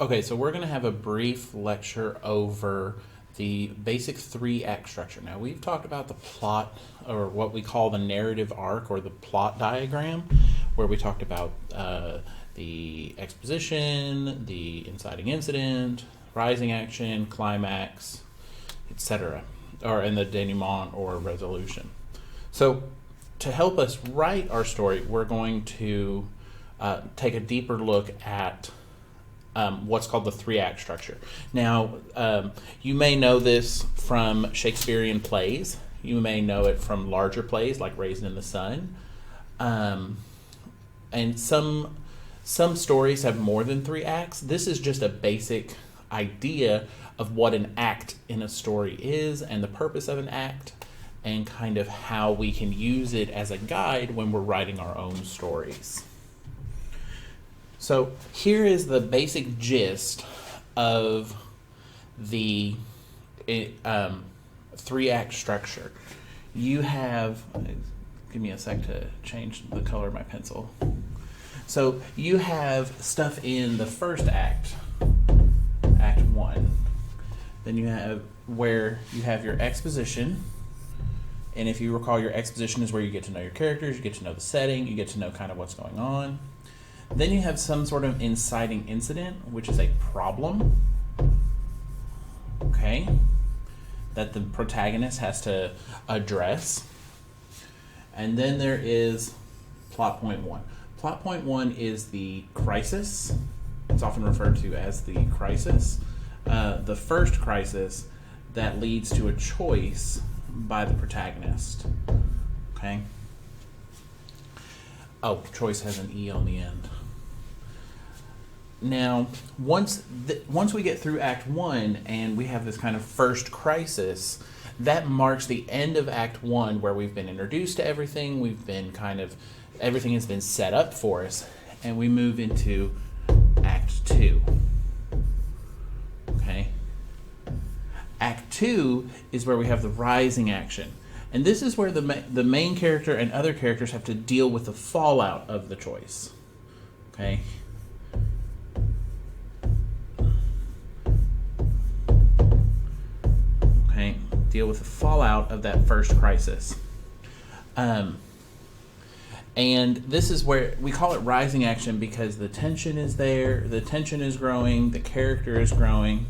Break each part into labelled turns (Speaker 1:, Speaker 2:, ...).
Speaker 1: Okay, so we're going to have a brief lecture over the basic three act structure. Now, we've talked about the plot, or what we call the narrative arc, or the plot diagram, where we talked about the exposition, the inciting incident, rising action, climax, etc., or in the denouement or resolution. So, to help us write our story, we're going to take a deeper look at what's called the three-act structure. Now, you may know this from Shakespearean plays. You may know it from larger plays like Raisin in the Sun. And some stories have more than three acts. This is just a basic idea of what an act in a story is and the purpose of an act and kind of how we can use it as a guide when we're writing our own stories. So here is the basic gist of the three-act structure. You have, give me a sec to change the color of my pencil. So you have stuff in the first act, Act 1. Then you have where you have your exposition. And if you recall, your exposition is where you get to know your characters, you get to know the setting, you get to know kind of what's going on. Then you have some sort of inciting incident, which is a problem, okay, that the protagonist has to address. And then there is plot point 1. Plot point 1 is the crisis. It's often referred to as the crisis. The first crisis that leads to a choice by the protagonist, okay? Oh, choice has an E on the end. Now, once we get through Act 1 and we have this kind of first crisis, that marks the end of Act 1 where we've been introduced to everything, everything has been set up for us, and we move into Act 2. Okay? Act 2 is where we have the rising action. And this is where the main character and other characters have to deal with the fallout of the choice. Okay? Okay? Deal with the fallout of that first crisis. And this is where we call it rising action because the tension is there, the tension is growing, the character is growing.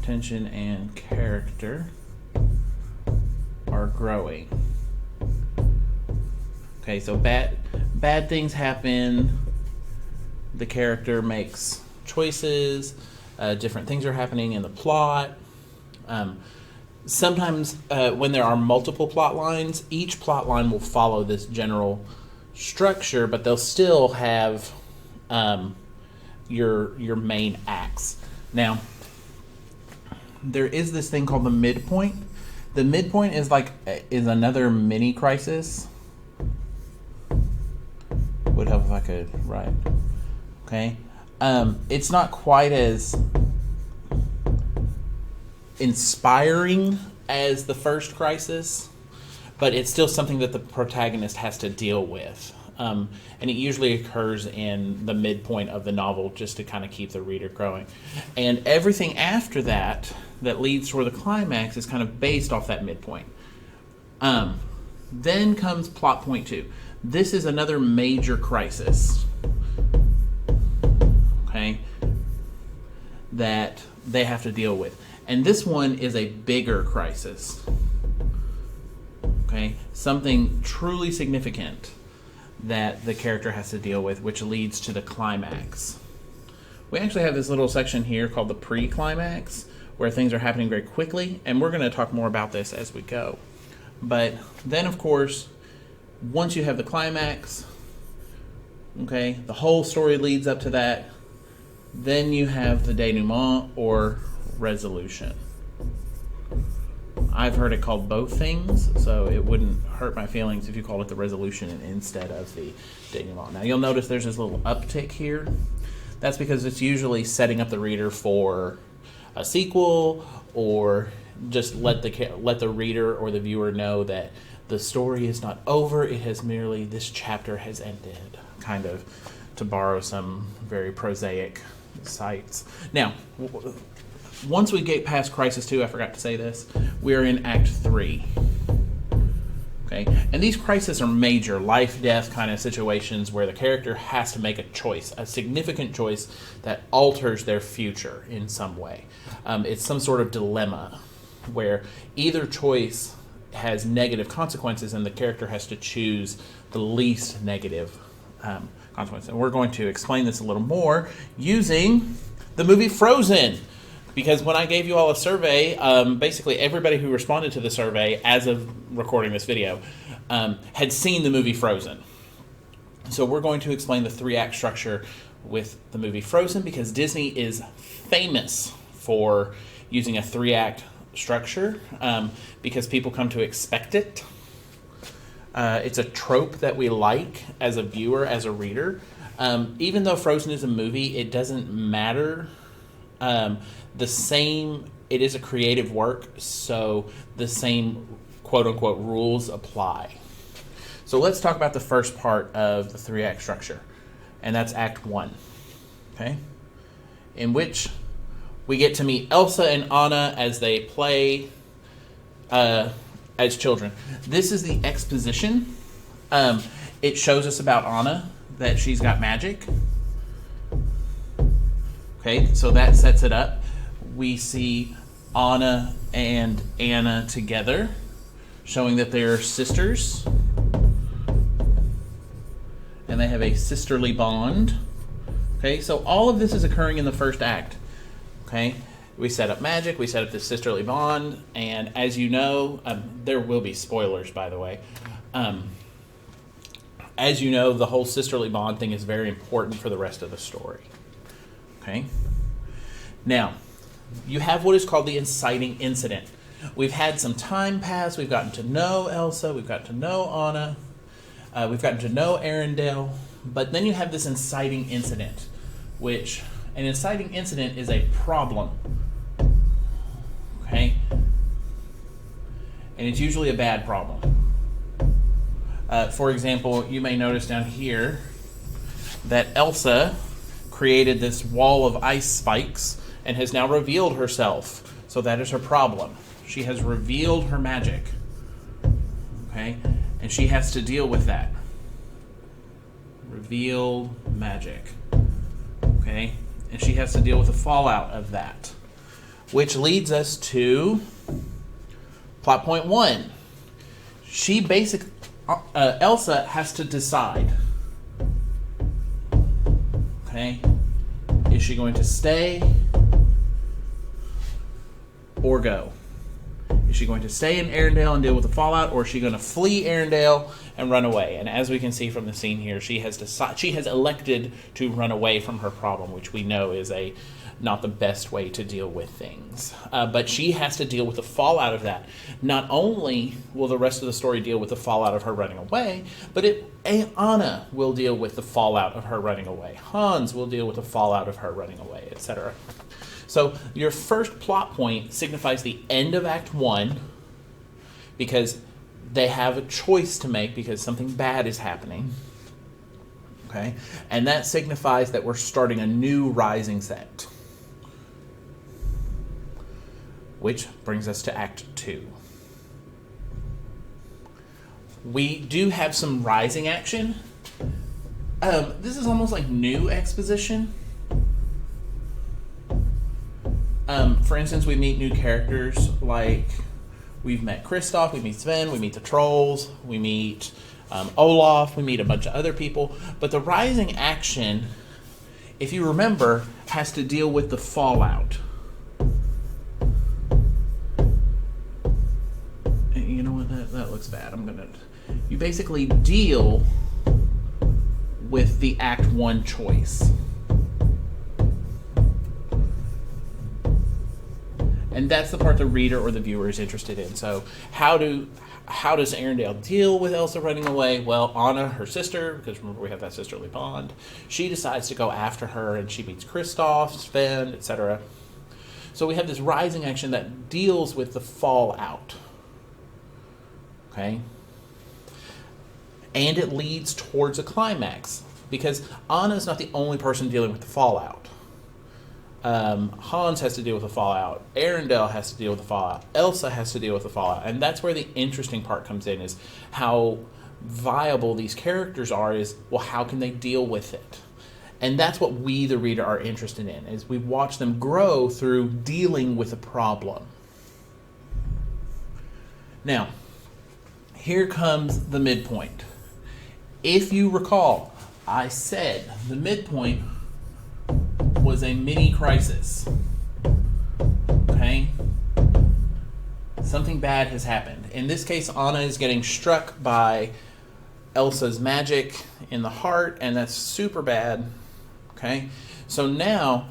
Speaker 1: Tension and character are growing. Okay, so bad things happen. The character makes choices. Different things are happening in the plot. Sometimes when there are multiple plot lines, each plot line will follow this general structure, but they'll still have your main acts. Now, there is this thing called the midpoint. The midpoint is another mini crisis. Would help if I could write. Okay, it's not quite as inspiring as the first crisis, but it's still something that the protagonist has to deal with. And it usually occurs in the midpoint of the novel just to kind of keep the reader growing. And everything after that leads toward the climax is kind of based off that midpoint. Then comes plot point 2. This is another major crisis, okay, that they have to deal with. And this one is a bigger crisis, okay, something truly significant that the character has to deal with, which leads to the climax. We actually have this little section here called the pre-climax, where things are happening very quickly, and we're going to talk more about this as we go. But then, of course, once you have the climax, okay, the whole story leads up to that, then you have the denouement or resolution. I've heard it called both things, so it wouldn't hurt my feelings if you called it the resolution instead of the denouement. Now, you'll notice there's this little uptick here. That's because it's usually setting up the reader for a sequel, or just let the reader or the viewer know that the story is not over. It has merely, this chapter has ended, kind of, to borrow some very prosaic sites. Now, once we get past Crisis 2, I forgot to say this, we're in Act 3. Okay? And these crises are major, life-death kind of situations where the character has to make a choice, a significant choice that alters their future in some way. It's some sort of dilemma where either choice has negative consequences and the character has to choose the least negative consequence. And we're going to explain this a little more using the movie Frozen. Because when I gave you all a survey, basically everybody who responded to the survey as of recording this video had seen the movie Frozen. So we're going to explain the 3-act structure with the movie Frozen because Disney is famous for using a 3-act structure because people come to expect it. It's a trope that we like as a viewer, as a reader. Even though Frozen is a movie, it doesn't matter. It is a creative work, so the same quote-unquote rules apply. So let's talk about the first part of the 3-act structure, and that's Act 1, okay? In which we get to meet Elsa and Anna as they play as children. This is the exposition. It shows us about Anna, that she's got magic. Okay, so that sets it up. We see Anna and Anna together, showing that they're sisters. And they have a sisterly bond. Okay, so all of this is occurring in the first act. Okay, we set up magic, we set up this sisterly bond, and as you know, there will be spoilers, by the way. As you know, the whole sisterly bond thing is very important for the rest of the story. Okay? Now, you have what is called the inciting incident. We've had some time pass. We've gotten to know Elsa. We've gotten to know Anna. We've gotten to know Arendelle. But then you have this inciting incident, which an inciting incident is a problem. Okay? And it's usually a bad problem. For example, you may notice down here that Elsa created this wall of ice spikes and has now revealed herself. So that is her problem. She has revealed her magic. Okay? And she has to deal with that. Revealed magic. Okay? And she has to deal with the fallout of that. Which leads us to plot point 1. Elsa has to decide. Okay? Is she going to stay or go? Is she going to stay in Arendelle and deal with the fallout, or is she going to flee Arendelle and run away? And as we can see from the scene here, she has elected to run away from her problem, which we know is not the best way to deal with things. But she has to deal with the fallout of that. Not only will the rest of the story deal with the fallout of her running away, but Anna will deal with the fallout of her running away. Hans will deal with the fallout of her running away, etc. So your first plot point signifies the end of Act 1 because they have a choice to make because something bad is happening. Okay? And that signifies that we're starting a new rising set. Which brings us to Act 2. We do have some rising action. This is almost like new exposition. For instance, we meet new characters, like we've met Kristoff, we meet Sven, we meet the trolls, we meet Olaf, we meet a bunch of other people. But the rising action, if you remember, has to deal with the fallout. You know what, that looks bad. You basically deal with the Act 1 choice. And that's the part the reader or the viewer is interested in. So how does Arendelle deal with Elsa running away? Well, Anna, her sister, because remember we have that sisterly bond, she decides to go after her and she meets Kristoff, Sven, etc. So we have this rising action that deals with the fallout. Okay? And it leads towards a climax because Anna's not the only person dealing with the fallout. Hans has to deal with the fallout. Arendelle has to deal with the fallout. Elsa has to deal with the fallout. And that's where the interesting part comes in, is how viable these characters are. Is, well, how can they deal with it? And that's what we, the reader, are interested in, is we watch them grow through dealing with a problem. Now, here comes the midpoint. If you recall, I said the midpoint was a mini crisis. Okay? Something bad has happened. In this case, Anna is getting struck by Elsa's magic in the heart, and that's super bad. Okay? So now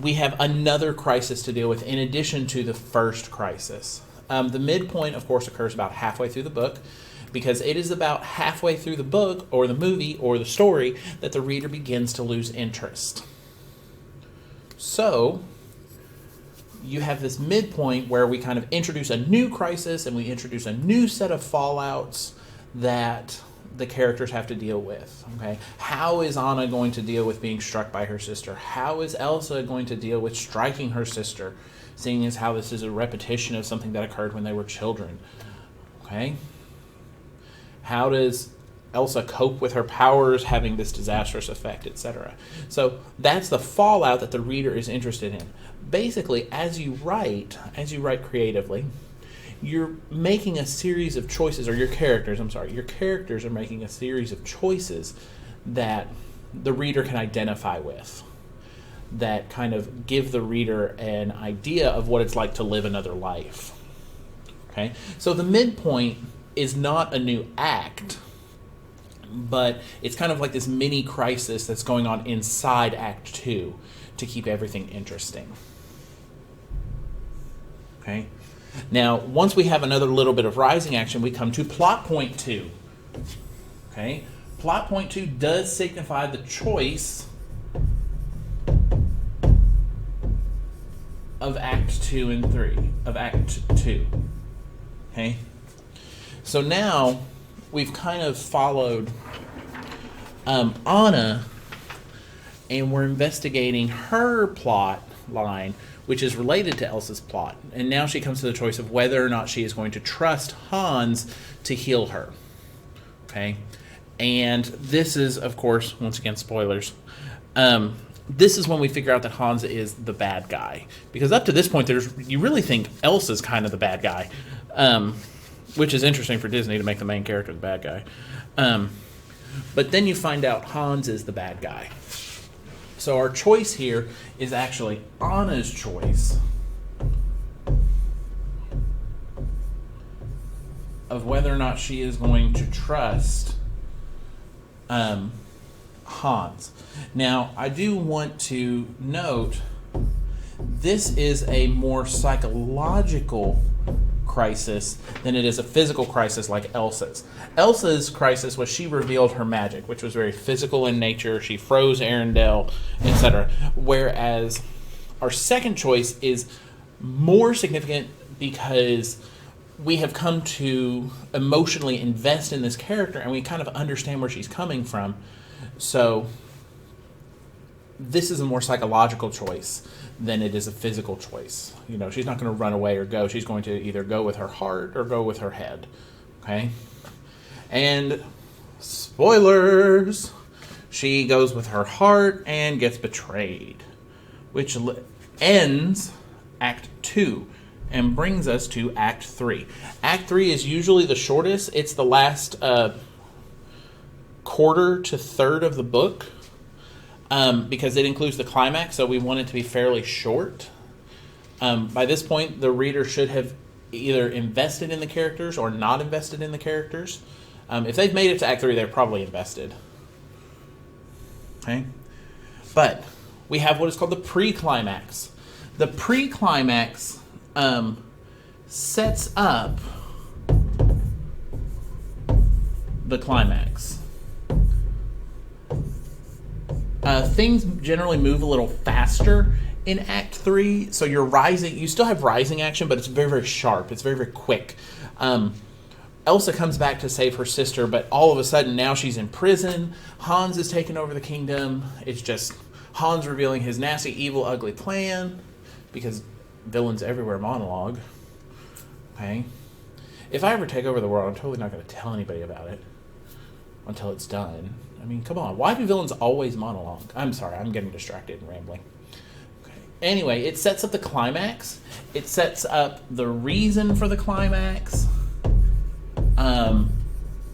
Speaker 1: we have another crisis to deal with in addition to the first crisis. The midpoint, of course, occurs about halfway through the book, because it is about halfway through the book or the movie or the story that the reader begins to lose interest. So you have this midpoint where we kind of introduce a new crisis and we introduce a new set of fallouts that the characters have to deal with. Okay, how is Anna going to deal with being struck by her sister? How is Elsa going to deal with striking her sister, seeing as how this is a repetition of something that occurred when they were children? Okay, how does Elsa cope with her powers having this disastrous effect, etc.? So that's the fallout that the reader is interested in. Basically, as you write creatively, you're making a series of choices, or your characters are making a series of choices that the reader can identify with, that kind of give the reader an idea of what it's like to live another life. Okay? So the midpoint is not a new act, but it's kind of like this mini crisis that's going on inside Act 2 to keep everything interesting. Okay? Now, once we have another little bit of rising action, we come to plot point 2. Okay? Plot point 2 does signify the choice of Act 2 and 3, of Act 2. Okay? So now we've kind of followed Anna, and we're investigating her plot line, which is related to Elsa's plot. And now she comes to the choice of whether or not she is going to trust Hans to heal her. Okay? And this is, of course, once again, spoilers. This is when we figure out that Hans is the bad guy. Because up to this point, you really think Elsa's kind of the bad guy. Which is interesting for Disney to make the main character the bad guy. But then you find out Hans is the bad guy. So our choice here is actually Anna's choice of whether or not she is going to trust Hans. Now, I do want to note this is a more psychological crisis than it is a physical crisis like Elsa's. Elsa's crisis was she revealed her magic, which was very physical in nature. She froze Arendelle, etc. Whereas our second choice is more significant because we have come to emotionally invest in this character and we kind of understand where she's coming from. So this is a more psychological choice than it is a physical choice. You know, she's not going to run away or go. She's going to either go with her heart or go with her head. Okay? And spoilers, she goes with her heart and gets betrayed, which ends Act 2 and brings us to Act 3. Act 3 is usually the shortest. It's the last quarter to third of the book. Because it includes the climax, so we want it to be fairly short. By this point, the reader should have either invested in the characters or not invested in the characters. If they've made it to Act 3, they're probably invested. Okay? But we have what is called the pre-climax. The pre-climax sets up the climax. Things generally move a little faster in Act 3, so you still have rising action, but it's very, very sharp. It's very, very quick. Elsa comes back to save her sister, but all of a sudden now she's in prison. Hans has taken over the kingdom. It's just Hans revealing his nasty, evil, ugly plan, because villains everywhere monologue. Okay. If I ever take over the world, I'm totally not going to tell anybody about it until it's done. I mean, come on. Why do villains always monologue? I'm sorry, I'm getting distracted and rambling. Okay. Anyway, it sets up the climax. It sets up the reason for the climax.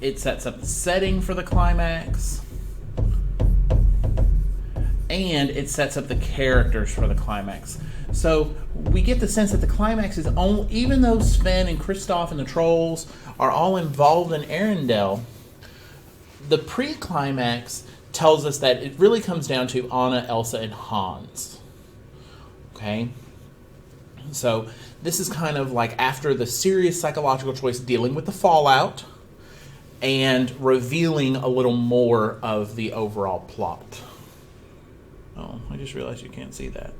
Speaker 1: It sets up the setting for the climax. And it sets up the characters for the climax. So we get the sense that the climax is only, even though Sven and Kristoff and the trolls are all involved in Arendelle, the pre-climax tells us that it really comes down to Anna, Elsa, and Hans. Okay? So this is kind of like after the serious psychological choice dealing with the fallout and revealing a little more of the overall plot. Oh, I just realized you can't see that.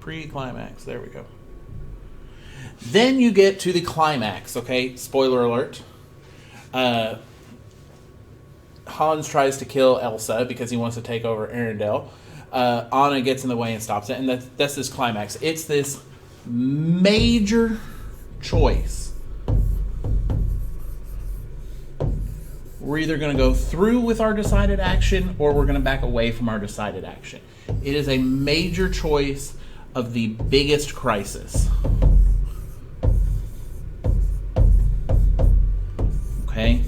Speaker 1: Pre-climax. There we go. Then you get to the climax, okay? Spoiler alert. Hans tries to kill Elsa because he wants to take over Arendelle. Anna gets in the way and stops it, and that's this climax. It's this major choice. We're either going to go through with our decided action or we're going to back away from our decided action. It is a major choice of the biggest crisis. Okay?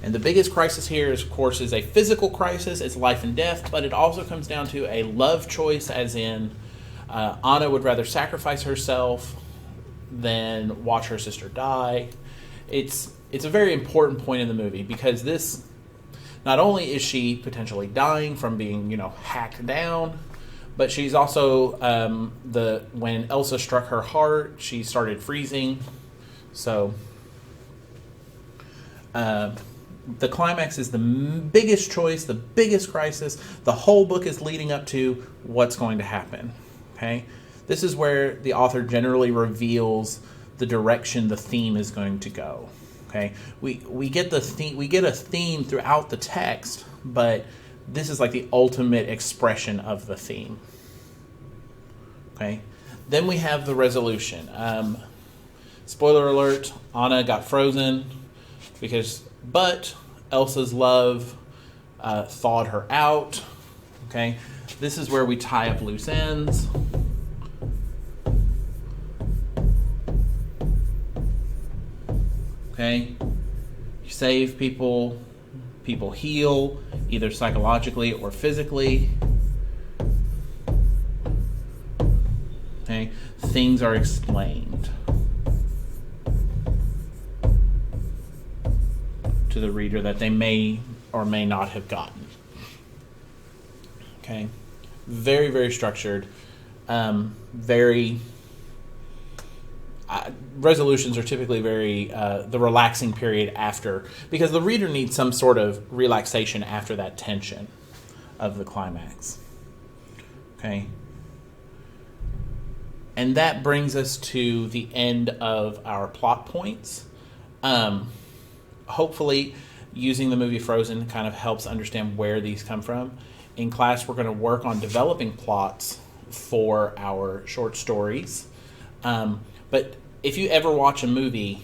Speaker 1: And the biggest crisis here, is, of course, is a physical crisis. It's life and death, but it also comes down to a love choice, as in Anna would rather sacrifice herself than watch her sister die. It's a very important point in the movie because this, not only is she potentially dying from being, hacked down, but she's also when Elsa struck her heart, she started freezing. So the climax is the biggest choice, the biggest crisis. The whole book is leading up to what's going to happen. Okay, this is where the author generally reveals the direction the theme is going to go. Okay, we get the theme, we get a theme throughout the text, but this is like the ultimate expression of the theme. Okay, then we have the resolution. Spoiler alert: Anna got frozen but Elsa's love thawed her out. Okay, this is where we tie up loose ends. Okay, you save people, people heal, either psychologically or physically. Okay, things are explained to the reader that they may or may not have gotten. Okay, very, very structured, resolutions are typically very the relaxing period after, because the reader needs some sort of relaxation after that tension of the climax. Okay, and that brings us to the end of our plot points. Hopefully, using the movie Frozen kind of helps understand where these come from. In class, we're going to work on developing plots for our short stories. But if you ever watch a movie,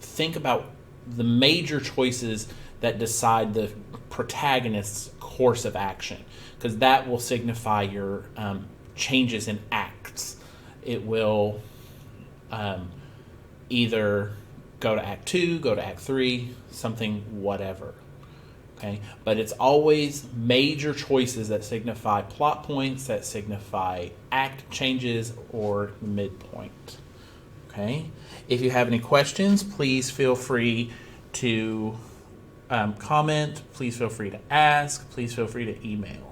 Speaker 1: think about the major choices that decide the protagonist's course of action, because that will signify your changes in acts. It will either go to Act 2, go to Act 3, something, whatever. Okay? But it's always major choices that signify plot points, that signify act changes, or midpoint. Okay? If you have any questions, please feel free to comment. Please feel free to ask. Please feel free to email.